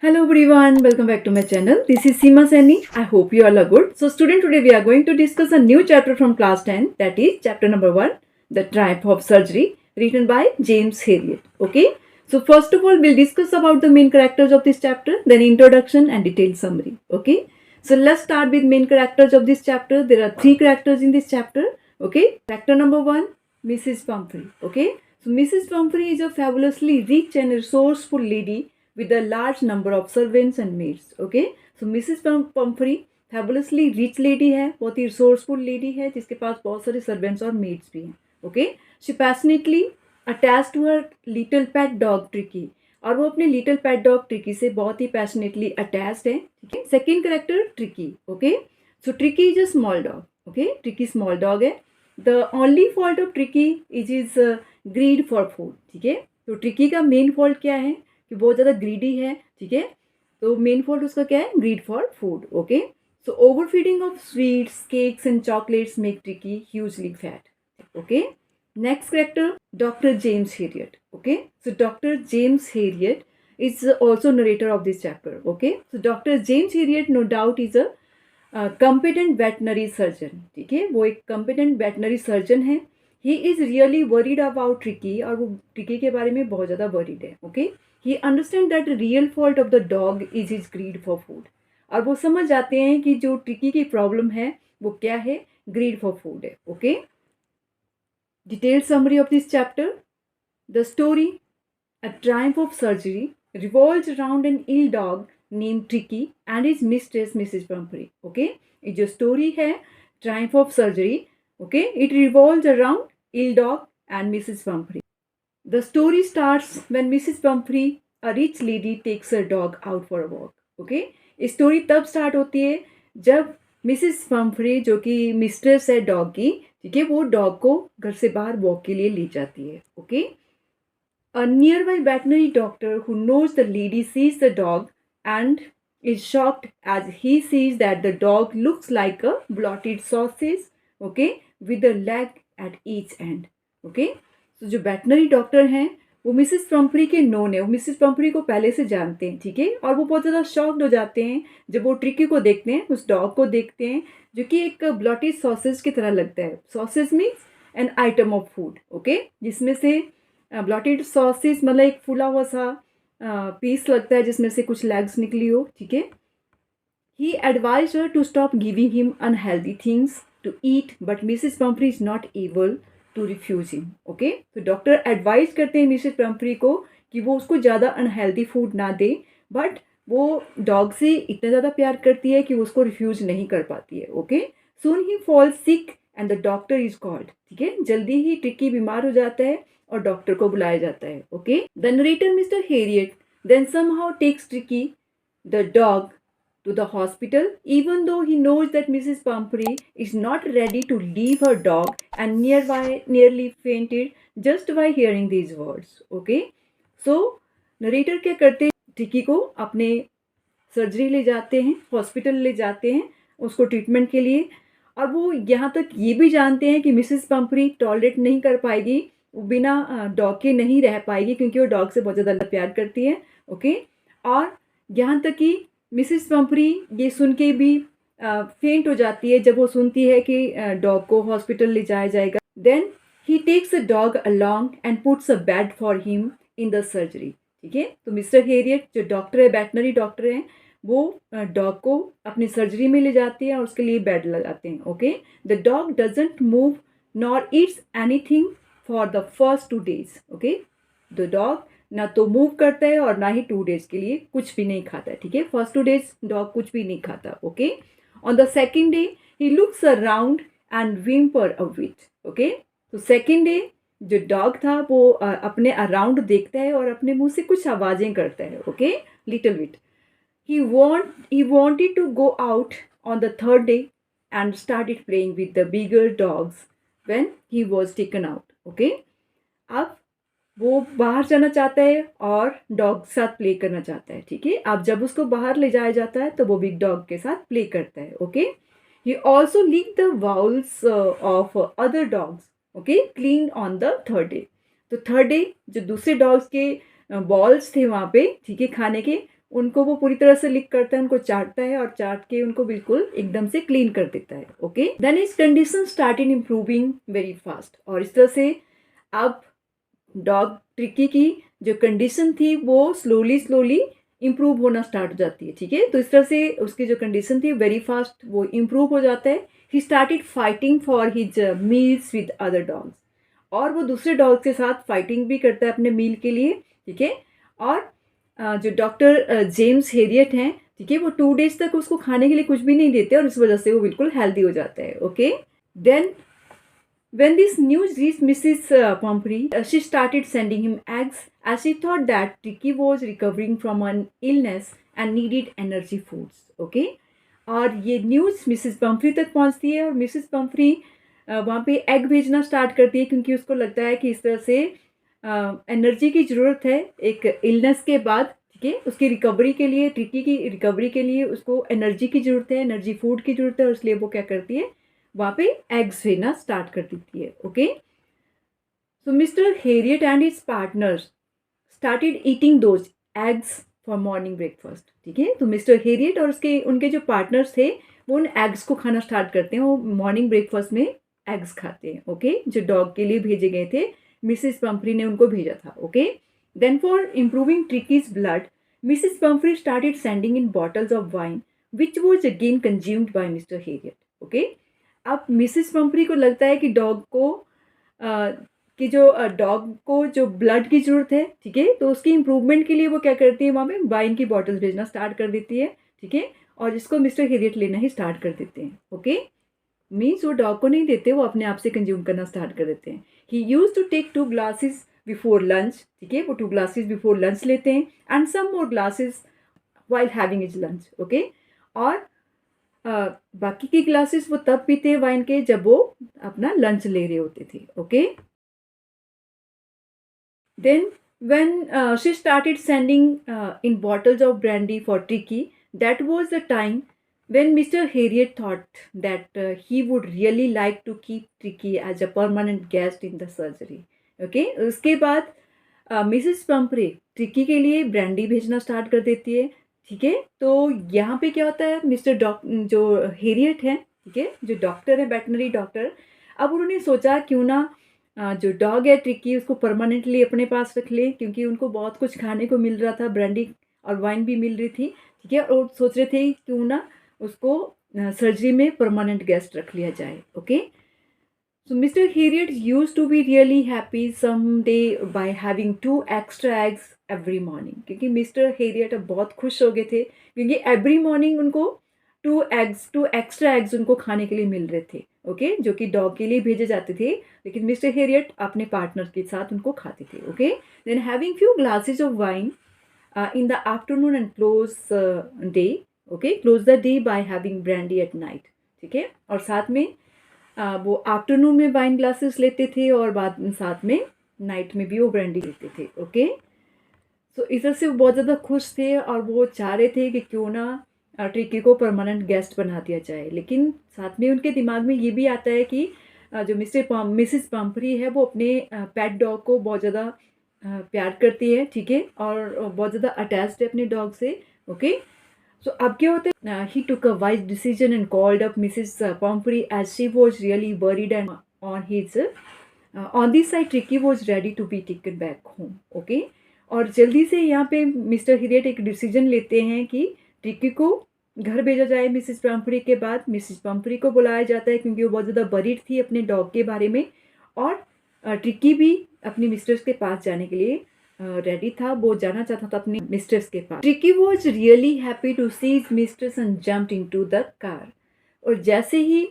Hello everyone, welcome back to my channel. This is Seema Saini. I hope you all are good. So student, today we are going to discuss a new chapter from class 10, that is chapter number 1, The Triumph of Surgery, written by James Herriot. Okay. So first of all, we'll discuss about the main characters of this chapter, then introduction and detailed summary. Okay. So let's start with main characters of this chapter. There are 3 characters in this chapter. Okay. Character number 1, Mrs. Pumphrey. Okay. So Mrs. Pumphrey is a fabulously rich and resourceful lady with a large number of servants and maids. Okay. So Mrs. Pumphrey fabulously rich lady है, बहुत ही resourceful lady है जिसके पास बहुत सारे servants और maids भी हैं. Okay. She passionately attach to her little pet dog Tricki, और वो अपने लिटिल पेट डॉग ट्रिकी से बहुत ही पैशनेटली अटैच्ड है. ठीक है. Second character tricky. Okay. So Tricky is a small dog. Okay. Tricky small dog है. The only fault of Tricky is greed for food. ठीक है. तो ट्रिकी का मेन फॉल्ट क्या है कि बहुत ज़्यादा ग्रीडी है. ठीक है. तो मेन फॉल्ट उसका क्या है? Grid for food. Okay. So over feeding of sweets, cakes and chocolates make tricky hugely fat. Okay. Next character doctor James Harriet. Okay. So doctor James Harriet is also narrator of this chapter. Okay. So Dr. James Herriot no doubt is a competent veterinary surgeon. ठीक है. वो एक competent veterinary surgeon है. He is really worried about Tricky, और वो Tricky के बारे में बहुत ज़्यादा worried है. Okay. He understands that the real fault of the dog is his greed for food. और वो समझ जाते हैं कि जो Tricky की प्रॉब्लम है वो क्या है? ग्रीड फॉर फूड है. Okay. Detailed summary of this chapter. The story A Triumph of Surgery revolves around an ill dog named Tricky and his mistress Mrs. Pumphrey. Okay, ये जो story है Triumph of Surgery, okay, it revolves around ill dog and Mrs. Pumphrey. The story starts when Mrs. Pumphrey, a rich lady, takes her dog out for a walk. Okay, ये story तब start होती है जब Mrs. Pumphrey, जो कि mistress है dog की, ठीक है, वो डॉग को घर से बाहर वॉक के लिए ले जाती है. Okay. A nearby veterinary doctor who knows the lady sees the dog and is shocked as he sees that the dog looks like a blotted sausage, okay, with a leg at each end. Okay. So जो veterinary doctor हैं वो Mrs पंपरी के known है. वो Mrs पंपरी को पहले से जानते हैं. ठीक है. और वो बहुत ज़्यादा शॉक्ड हो जाते हैं जब वो ट्रिकी को देखते हैं, उस डॉग को देखते हैं जो कि एक ब्लॉटेड सॉसेज की तरह लगता है. Sausage means an item of food. Okay. जिसमें से ब्लॉटेड सॉसेज मतलब एक फूला हुआ सा पीस लगता है जिसमें से कुछ लेग्स निकली हो. ठीक है. He advise her to stop giving him unhealthy things to eat, but Mrs Pumphrey is not able to refuse him. Okay. तो डॉक्टर एडवाइज करते हैं मिसेस पंपरी को कि वो उसको ज़्यादा अनहेल्दी फूड ना दे, बट वो डॉग से इतना ज़्यादा प्यार करती है कि उसको रिफ्यूज नहीं कर पाती है. Okay. Soon he fall sick and the doctor is called. ठीक है. जल्दी ही ट्रिकी बीमार हो जाता है और डॉक्टर को बुलाया जाता है. Okay. The narrator Mister Herriot then somehow takes Tricki the dog to the hospital, even though he knows that Mrs. Pumphrey is not ready to leave her dog and nearly fainted just by hearing these words. Okay. So narrator क्या करते, tricky को अपने surgery ले जाते हैं, hospital ले जाते हैं उसको ट्रीटमेंट के लिए, और वो यहाँ तक ये भी जानते हैं कि मिसेस पंपरी टॉलरेट नहीं कर पाएगी, वो बिना डॉग के नहीं रह पाएगी क्योंकि वो डॉग से बहुत ज़्यादा प्यार करती है. ओके. और यहाँ तक कि मिसेस पंपरी ये सुन के भी फेंट हो जाती है जब वो सुनती है कि डॉग को हॉस्पिटल ले जाया जाएगा. Then he takes a dog along and puts a bed for him in the surgery. ठीक है. तो मिस्टर हेरियट जो डॉक्टर है, वेटनरी डॉक्टर हैं, वो डॉग को अपनी सर्जरी में ले जाते हैं और उसके लिए बेड लगाते हैं. Okay. The dog doesn't move nor Yeats anything for the first 2 days. Okay. The dog ना तो मूव करता है और ना ही 2 days के लिए कुछ भी नहीं खाता है. ठीक है. फर्स्ट 2 days डॉग कुछ भी नहीं खाता. Okay. On the second day he looks around and whimper a wit. Okay. तो सेकेंड डे जो डॉग था वो अपने अराउंड देखता है और अपने मुंह से कुछ आवाज़ें करता है. Okay. Little wit. he wanted to go out on the third day and started playing with the bigger dogs when he was taken out. Okay. अब वो बाहर जाना चाहता है और डॉग के साथ प्ले करना चाहता है. ठीक है. अब जब उसको बाहर ले जाया जाता है तो वो बिग डॉग के साथ प्ले करता है. Okay. He also leak the bowls of other dogs. Okay. Clean on the third day. तो थर्ड डे जो दूसरे डॉग्स के बॉल्स थे वहाँ पे, ठीक है, खाने के, उनको वो पूरी तरह से लिक करता है, उनको चाटता है और चाट के उनको बिल्कुल एकदम से क्लीन कर देता है. Okay, then his condition started improving very fast. और इस तरह से अब डॉग ट्रिकी की जो कंडीशन थी वो स्लोली स्लोली इम्प्रूव होना स्टार्ट हो जाती है. ठीक है, तो इस तरह से उसकी जो कंडीशन थी वेरी फास्ट वो इम्प्रूव हो जाता है. He started fighting for his meals with other dogs. और वो दूसरे डॉग के साथ फाइटिंग भी करता है अपने मील के लिए. ठीक है, और जो डॉक्टर जेम्स हेरियट हैं, ठीक है, वो 2 डेज तक उसको खाने के लिए कुछ भी नहीं देते और इस वजह से वो बिल्कुल हेल्दी हो जाता है. Okay, then when this news reached Mrs. Pumphrey, she started sending him eggs as she thought that Tricky was recovering from an illness and needed energy foods. Okay? और ये न्यूज़ मिसेस पम्फ्री तक पहुंचती है और Mrs Pomfrey वहाँ पे egg भेजना start करती है क्योंकि उसको लगता है कि इस तरह से एनर्जी की ज़रूरत है एक इलनेस के बाद. ठीक है, उसकी रिकवरी के लिए, ट्रिकी की रिकवरी के लिए उसको एनर्जी की ज़रूरत है, एनर्जी फूड की ज़रूरत है और इसलिए वो क्या करती है, वहाँ पे एग्स भेजना स्टार्ट कर देती है. Okay, so mister Harriet and his partners started eating those eggs for morning breakfast. ठीक है, तो मिस्टर हेरियट और उसके उनके जो पार्टनर्स थे वो उन एग्स को खाना स्टार्ट करते हैं. वो मॉर्निंग ब्रेकफास्ट में एग्स खाते हैं. ओके, जो डॉग के लिए भेजे गए थे, मिसिस पम्फ्री ने उनको भेजा था. Okay, then for improving Tricki's blood, Mrs Pumphrey started sending in bottles of wine which was again consumed by Mister Herriot. Okay, अब मिसिस पम्फ्री को लगता है कि डॉग को डॉग को जो ब्लड की ज़रूरत है, ठीक है, तो उसकी इम्प्रूवमेंट के लिए वो क्या करती है, वहाँ पे वाइन की बॉटल्स भेजना स्टार्ट कर देती है. ठीक है, और इसको मिस्टर हेरियट लेना ही स्टार्ट कर देते हैं. ओके, मीन्स वो डॉग को नहीं देते, वो अपने आप से कंज्यूम करना स्टार्ट कर देते हैं. He use to take 2 glasses before lunch. ठीक है, वो 2 ग्लासेस बिफोर लंच लेते हैं and some more glasses while having is lunch. Okay, और बाकी की ग्लासेस वो तब पीते हैं वाइन के जब वो अपना लंच ले रहे होते थे. Okay, then when she started sending in bottles of brandy for Tricky, that was the time when Mr. Harriet thought that he would really like to keep Tricky as a permanent guest in the surgery. Okay, उसके बाद Mrs पम्परे tricky के लिए brandy भेजना start कर देती है. ठीक है, तो यहाँ पे क्या होता है, मिस्टर जो हेरियट है, ठीक है, जो डॉक्टर है, वेटनरी डॉक्टर, अब उन्होंने सोचा क्यों ना जो डॉग है ट्रिकी उसको परमानेंटली अपने पास रख ले क्योंकि उनको बहुत कुछ खाने को मिल रहा था, ब्रांडी और वाइन भी मिल रही थी. ठीक है, और सोच रहे थे क्यों ना उसको सर्जरी में परमानेंट गेस्ट रख लिया जाए. Okay, so Mr. Harriet used to be really happy someday by having 2 extra eggs every morning. क्योंकि मिस्टर हेरियट अब बहुत खुश हो गए थे क्योंकि एवरी मॉर्निंग उनको 2 एक्स्ट्रा एग्स उनको खाने के लिए मिल रहे थे. ओके, जो कि डॉग के लिए भेजे जाते थे, लेकिन मिस्टर हेरियट अपने पार्टनर के साथ उनको खाते थे. Okay, then having few glasses of wine in the afternoon and close day. Okay, close the day by having brandy at night. ठीक है, और साथ में वो आफ्टरनून में वाइन ग्लासेस लेते थे और बाद में साथ में नाइट में भी वो ब्रांडी लेते थे. ओके, सो इस तरह से वो बहुत ज़्यादा खुश थे और वो चाह रहे थे कि क्यों ना ट्रिकी को परमानेंट गेस्ट बना दिया जाए. लेकिन साथ में उनके दिमाग में ये भी आता है कि जो मिसिस पम्परी है वो अपने पेट डॉग को बहुत ज़्यादा प्यार करती है. ठीक है, और बहुत ज़्यादा अटैच्ड है अपने डॉग से. ओके, so अब क्या होता है, he took a wise decision and called up Mrs. Pumphrey as she was really worried and on this side Tricky was ready to be taken back home. Okay, और जल्दी से यहाँ पे मिस्टर हेरियट एक डिसीजन लेते हैं कि tricky को घर भेजा जाए. मिसिस पम्परी के बाद मिसिस पम्परी को बुलाया जाता है क्योंकि वो बहुत ज़्यादा वरीड थी अपने डॉग के बारे में और ट्रिकी भी अपनी मिस्टर्स के पास जाने के लिए रेडी था, वो जाना चाहता था अपने मिस्ट्रेस के पास. Tricky was really happy to see his mistress and jumped into the car. और जैसे ही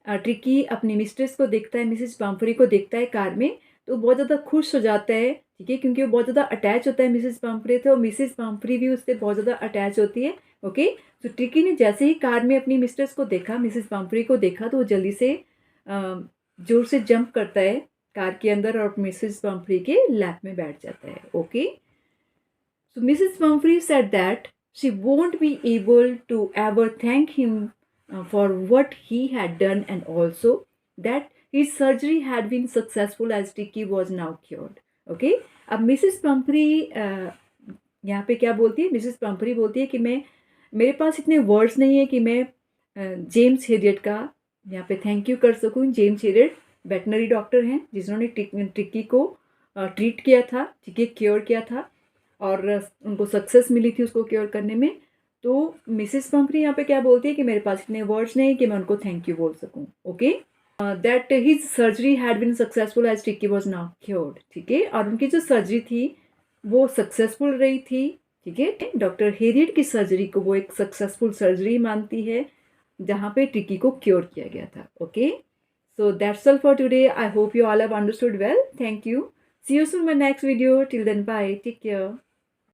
ट्रिकी अपनी मिस्ट्रेस को देखता है, मिसिस पम्परी को देखता है कार में, तो बहुत ज़्यादा खुश हो जाता है. ठीक है, क्योंकि वो बहुत ज़्यादा अटैच होता है मिसिस पम्परी से और मिसिस पम्परी भी उससे बहुत ज़्यादा अटैच होती है. ओके, तो ट्रिकी ने जैसे ही कार में अपनी मिस्ट्रेस को देखा, मिसिस पम्परी को देखा, तो वो जल्दी से जोर से जंप करता है कार के अंदर और मिसिस पम्परी के लैप में बैठ जाता है. Okay, so Mrs Pumphrey said that she won't be able to ever thank him for what he had done and also that his surgery had been successful as Tricky was now cured. Okay, अब Mrs Pumphrey यहाँ पे क्या बोलती है, Mrs पंपरी बोलती है कि मेरे पास इतने वर्ड्स नहीं है कि मैं जेम्स हेरियट का यहाँ पे थैंक यू कर सकूँ। जेम्स हेरियट वेटनरी डॉक्टर हैं जिन्होंने टिक्की को ट्रीट किया था, ठीक है, क्योर किया था और उनको सक्सेस मिली थी उसको क्योर करने में। तो मिसेस पंपरी यहाँ पे क्या बोलती है कि मेरे पास इतने वर्ड्स नहीं कि मैं उनको थैंक यू बोल सकूँ। Okay, that his surgery had been successful as Tricki was now cured, ठीक है, और उनकी जो सर्जरी थी वो सक्सेसफुल रही थी, ठीक है। डॉक्टर हेरियट की सर्जरी को वो एक सक्सेसफुल सर्जरी मानती है जहाँ पे टिक्की को क्योर किया गया था। Okay, so that's all for today. I hope you all have understood well. Thank you. See you soon in my next video. Till then, bye. Take care.